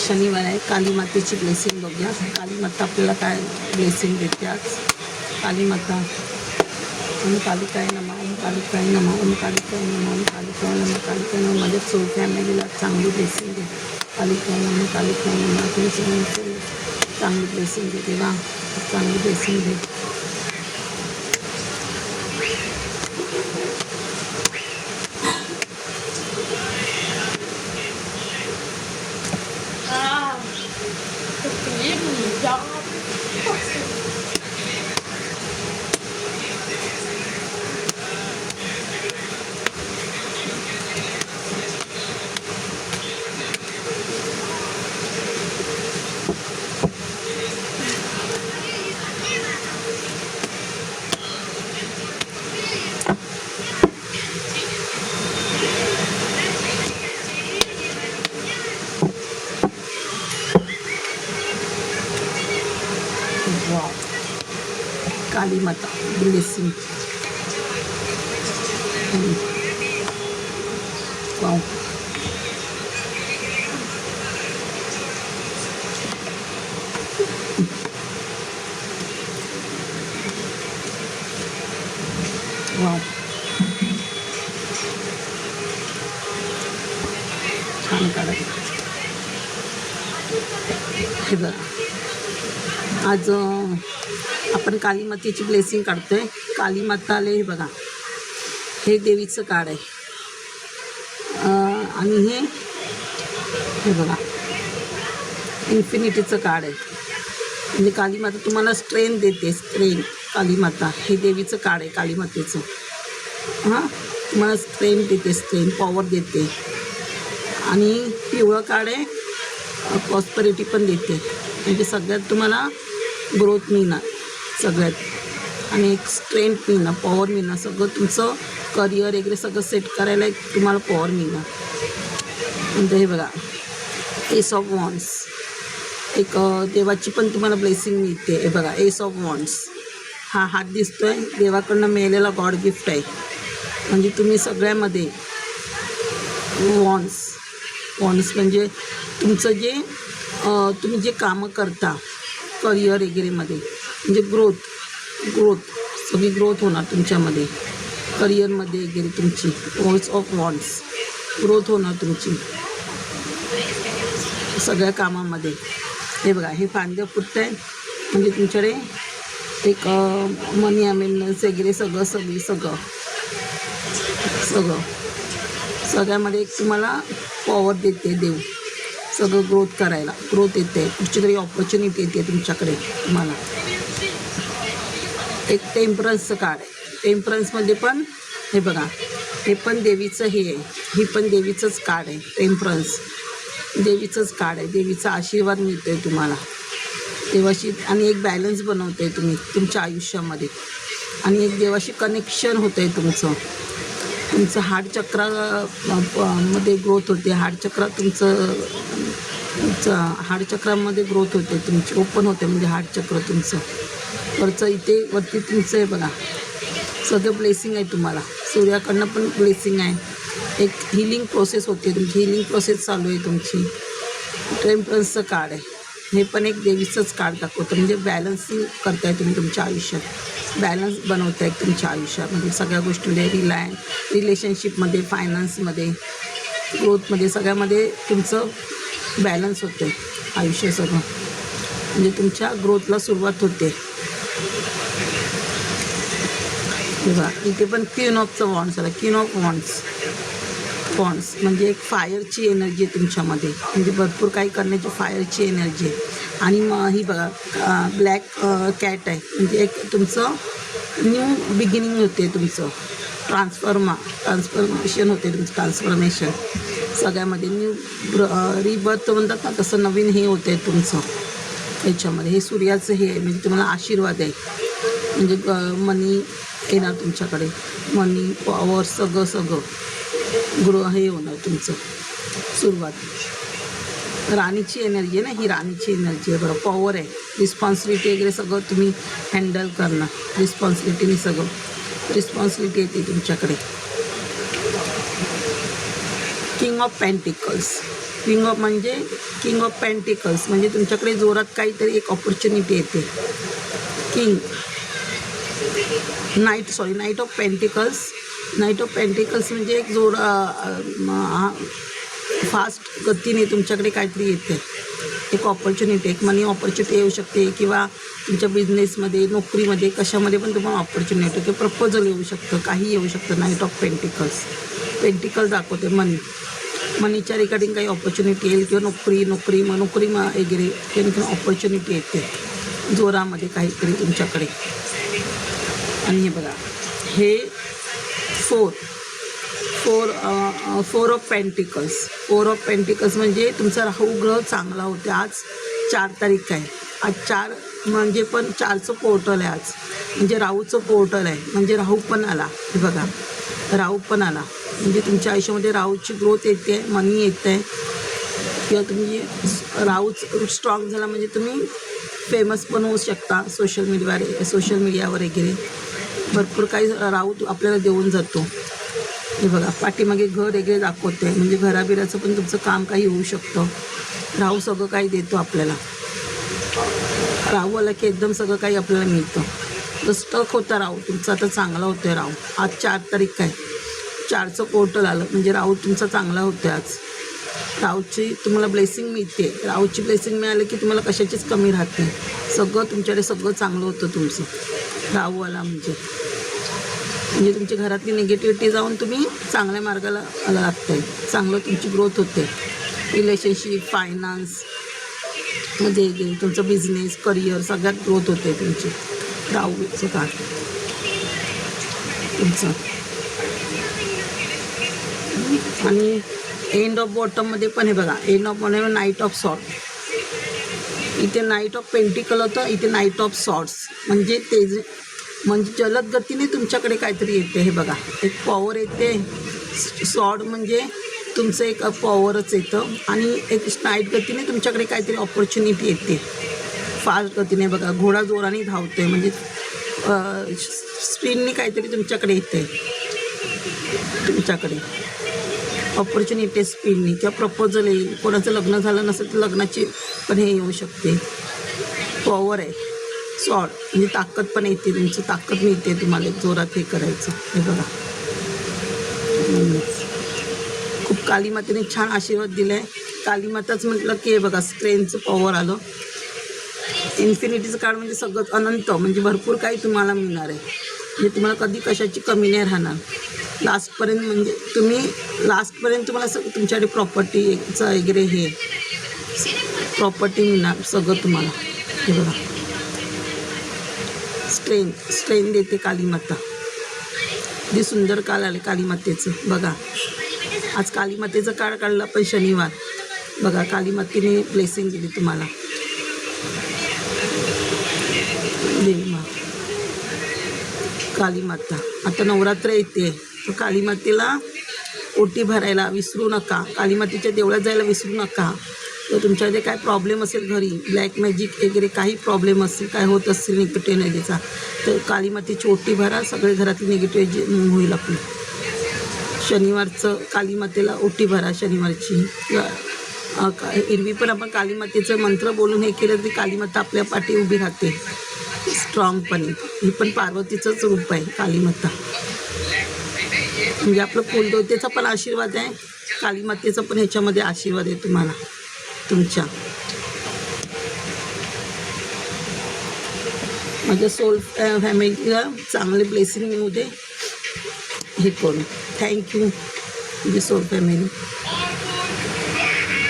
शनिवार आहे. काली मातेची ब्लेसिंग बघूया. काली माता आपल्याला काय ब्लेसिंग देते आज. काली माता ओम कालिकाय नमः, ओम कालिकाय नमः, ओम कालिकाय नमः, ओम कालिकाय नमः, कालिकाय नमः. माझ्या सोल फॅमिलीला चांगली ब्लेसिंग दे. कालिकाय नमः, कालिकाय नमः. तुमची चांगली ब्लेसिंग दे देवा, चांगली ब्लेसिंग दे. वाव, काली माता ब्लेसिंग. वाव, वाव, छान काढायचं. हे बघा, आज आपण काली मातेची ब्लेसिंग काढतोय. काली माताले हे बघा, हे देवीचं कार्ड आहे. आणि हे बघा इन्फिनिटीचं कार्ड आहे. म्हणजे काली माता तुम्हाला स्ट्रेंथ देते. स्ट्रेंथ काली माता हे देवीचं कार्ड आहे. काली मातेचं हां, तुम्हाला स्ट्रेंथ देते, स्ट्रेंथ पॉवर देते. आणि पिवळं कार्ड आहे, प्रॉस्पेरिटी पण देते. म्हणजे सगळ्यात तुम्हाला ग्रोथ मिळणार सगळ्यात, आणि एक स्ट्रेंथ मिळणार, पॉवर मिळणार. सगळं तुमचं करिअर वगैरे सगळं सेट करायला एक तुम्हाला पॉवर मिळणार. नंतर हे बघा, एस ऑफ वॉन्ड्स, एक देवाची पण तुम्हाला ब्लेसिंग मिळते. हे बघा, एस ऑफ वॉन्ड्स हा हात दिसतोय, देवाकडनं मिळालेला गॉड गिफ्ट आहे. म्हणजे तुम्ही सगळ्यामध्ये वॉन्ड्स म्हणजे तुमचं जे तुम्ही जे कामं करता करिअर वगैरेमध्ये, म्हणजे ग्रोथ सगळी ग्रोथ होणार तुमच्यामध्ये. करिअरमध्ये वगैरे तुमची वॉन्ड्स ऑफ वॉन्ड्स ग्रोथ होणार तुमची सगळ्या कामामध्ये. हे बघा, हे फांद्या फुटत आहे. म्हणजे तुमच्याकडे एक मनी अमेंडन्स वगैरे सगळ्यामध्ये एक तुम्हाला पॉवर देते देव. सगळं ग्रोथ करायला ग्रोथ येते. कुठची तरी ऑपॉर्च्युनिटी येते तुमच्याकडे. तुम्हाला एक टेम्परन्सचं कार्ड आहे. टेम्परन्समध्ये पण हे बघा, हे पण देवीचं हे आहे. ही पण देवीचंच कार्ड आहे. टेम्परन्स देवीचंच कार्ड आहे. देवीचा आशीर्वाद मिळतो आहे तुम्हाला देवाशी. आणि एक बॅलन्स बनवतो आहे तुम्ही तुमच्या आयुष्यामध्ये. आणि एक देवाशी कनेक्शन होतं आहे तुमचं हार्ट चक्रा मध्ये ग्रोथ होते. हार्ट चक्रा तुमचं हार्ट चक्रामध्ये ग्रोथ होते तुमची, ओपन होते. म्हणजे हार्ट चक्र तुमचं वरचं इथे वरती तुमचं आहे बघा, सगळं ब्लेसिंग आहे तुम्हाला. सूर्याकडनं पण ब्लेसिंग आहे. एक हिलिंग प्रोसेस होते तुमची, हिलिंग प्रोसेस चालू आहे तुमची. टेम्परन्सचं कार्ड आहे. हे पण एक देवीचंच कार्ड दाखवतं. म्हणजे बॅलन्सिंग करताय तुम्ही तुमच्या आयुष्यात, बॅलन्स बनवताय तुमच्या आयुष्यामध्ये सगळ्या गोष्टीमध्ये. रिलेशनशिपमध्ये, फायनान्समध्ये, ग्रोथमध्ये, सगळ्यामध्ये तुमचं बॅलन्स होतं आहे आयुष्य सगळं. म्हणजे तुमच्या ग्रोथला सुरुवात होते. बघा, इथे पण क्वीन ऑफचं वॉन्ड्स आला. क्वीन ऑफ वॉन्ड्स म्हणजे एक फायरची एनर्जी आहे तुमच्यामध्ये. म्हणजे भरपूर काही करण्याची फायरची एनर्जी आहे. आणि मग ही बघा, ब्लॅक कॅट आहे. म्हणजे एक तुमचं न्यू बिगिनिंग होते. तुमचं ट्रान्सफॉर्मेशन होते. तुमचं ट्रान्सफॉर्मेशन सगळ्यामध्ये न्यू रिबर्थ म्हणतात ना, तसं नवीन हे होते तुमचं ह्याच्यामध्ये. हे सूर्याचं हे आहे. म्हणजे तुम्हाला आशीर्वाद आहे. म्हणजे मनी येणार तुमच्याकडे, मनी पॉवर सगळं हे होणार तुमचं सुरुवात. राणीची एनर्जी आहे ना, ही राणीची एनर्जी आहे. बरं, पॉवर आहे, रिस्पॉन्सिबिलिटी वगैरे सगळं तुम्ही हँडल करणार. रिस्पॉन्सिबिलिटीने सगळं रिस्पॉन्सिबिलिटी येते तुमच्याकडे. King of pentacles king of pentacles म्हणजे तुमच्याकडे जोरात काहीतरी एक ऑपॉर्च्युनिटी येते. Night of pentacles. Night of pentacles म्हणजे एक फास्ट गतीने तुमच्याकडे काहीतरी येते, एक ऑपॉर्च्युनिटी, एक मनी ऑपॉर्च्युनिटी येऊ शकते, किंवा तुमच्या बिझनेसमध्ये, नोकरीमध्ये, कशामध्ये पण तुम्हाला ऑपॉर्च्युनिटी किंवा प्रपोजल येऊ शकतं, काही येऊ शकतं. नाईट ऑफ पेंटिकल्स दाखवते मनीच्या रिगार्डिंग काही ऑपॉर्च्युनिटी येईल, किंवा नोकरी वगैरे किंवा ऑपॉर्च्युनिटी येते जोरामध्ये काहीतरी तुमच्याकडे. आणि हे बघा, हे फोर ऑफ पेंटिकल्स म्हणजे तुमचा राहू ग्रह चांगला होते. आज 4 तारीख आहे. आज 4 म्हणजे पण 4चं पोर्टल आहे आज, म्हणजे राहूचं पोर्टल आहे. म्हणजे राहू पण आला. हे बघा, राहू पण आला म्हणजे तुमच्या आयुष्यामध्ये राहूची ग्रोथ येते, मनी येते, किंवा तुम्ही राहू स्ट्रॉंग झाला म्हणजे तुम्ही फेमस पण होऊ शकता सोशल मीडियावर वगैरे. भरपूर काही राहू आपल्याला देऊन जातो. हे बघा, पाठीमागे घर वगैरे दाखवते, म्हणजे घराबिराचं पण तुमचं काम काही होऊ शकतं. राहू सगळं काही देतो आपल्याला. राहू आला की एकदम सगळं काही आपल्याला मिळतं. तर स्टक होता राहू तुमचा, आता चांगला होतो आहे राहू. आज 4 तारीख आहे, 4चं पोर्टल आलं म्हणजे राहू तुमचा चांगला होतो आहे आज. राहूची तुम्हाला ब्लेसिंग मिळते. राहूची ब्लेसिंग मिळाली की तुम्हाला कशाचीच कमी राहत नाही. सगळं तुमच्याकडे सगळं चांगलं होतं तुमचं. राहू आला म्हणजे तुमच्या घरातली निगेटिव्हिटी जाऊन तुम्ही चांगल्या मार्गाला लागताय. चांगलं तुमची ग्रोथ होते. रिलेशनशिप, फायनान्समध्ये तुमचं बिझनेस, करिअर सगळ्यात ग्रोथ होते तुमची. राहूचं काळ तुमचं. आणि एंड ऑफ बॉटममध्ये पण हे बघा, end of bottom night of sort. इथे नाईट ऑफ पेंटिकल होतं, इथे नाईट ऑफ सॉर्ट्स म्हणजे म्हणजे जलद गतीने तुमच्याकडे काहीतरी येते. हे बघा, एक पॉवर येते. सॉर्ड म्हणजे तुमचं एक पॉवरच येतं, आणि एक नाईट गतीने तुमच्याकडे काहीतरी ऑपॉर्च्युनिटी येते फास्ट गतीने. बघा, घोडा जोराने धावतोय म्हणजे स्पीडने काहीतरी तुमच्याकडे येते. तुमच्याकडे ऑपॉर्च्युनिटी स्पीडनी, किंवा प्रपोजल येईल. कोणाचं लग्न झालं नसेल तर लग्नाची पण हे येऊ शकते. पॉवर आहे. सॉर्ट म्हणजे ताकद पण येते, तुमची ताकद मिळते तुम्हाला जोरात हे करायचं. हे बघा, खूप कालीमातेने छान आशीर्वाद दिला आहे. कालीमाताच म्हटलं की हे बघा, स्ट्रेंथचं पॉवर आलं. इन्फिनिटीचं कार्ड म्हणजे सगळं अनंत, म्हणजे भरपूर काही तुम्हाला मिळणार आहे. म्हणजे तुम्हाला कधी कशाची कमी नाही राहणार लास्टपर्यंत. म्हणजे लास्टपर्यंत तुम्हाला सगळं तुमच्याकडे प्रॉपर्टीचं वगैरे हे प्रॉपर्टी मिळणार सगळं तुम्हाला. हे बघा, स्ट्रेंथ देते कालीमाता. जे सुंदर काळ आले कालीमातेचं. बघा, आज कालीमातेचं काळ काढला पण शनिवार. बघा, कालीमातेने ब्लेसिंग दिली तुम्हाला. देवी मा कालीमाता. आता नवरात्र येते, तर कालीमातेला ओटी भरायला विसरू नका. कालीमातेच्या देवळात जायला विसरू नका. तर तुमच्याकडे काय प्रॉब्लेम असेल घरी, ब्लॅक मॅजिक वगैरे काही प्रॉब्लेम असेल, काय होत असेल निगेटिव्ह एनर्जीचा, तर कालीमातेची ओटी भरा. सगळे घरातली निगेटिव्ह होईल आपली. शनिवारचं कालीमातेला ओटी भरा शनिवारची. एरवी पण आपण कालीमातेचं मंत्र बोलून हे केलं तरी कालीमाता आपल्या पाठी उभी राहते स्ट्रॉंगपणे. ही पण पार्वतीचंच रूप आहे कालीमाता. म्हणजे आपलं कुलदेवतेचा पण आशीर्वाद आहे, कालीमातेचा पण ह्याच्यामध्ये आशीर्वाद आहे तुम्हाला तुमच्या. माझ्या सोल फॅमिलीला चांगले ब्लेसिंग मिळू दे हे करून. थँक्यू माझी सोल फॅमिली.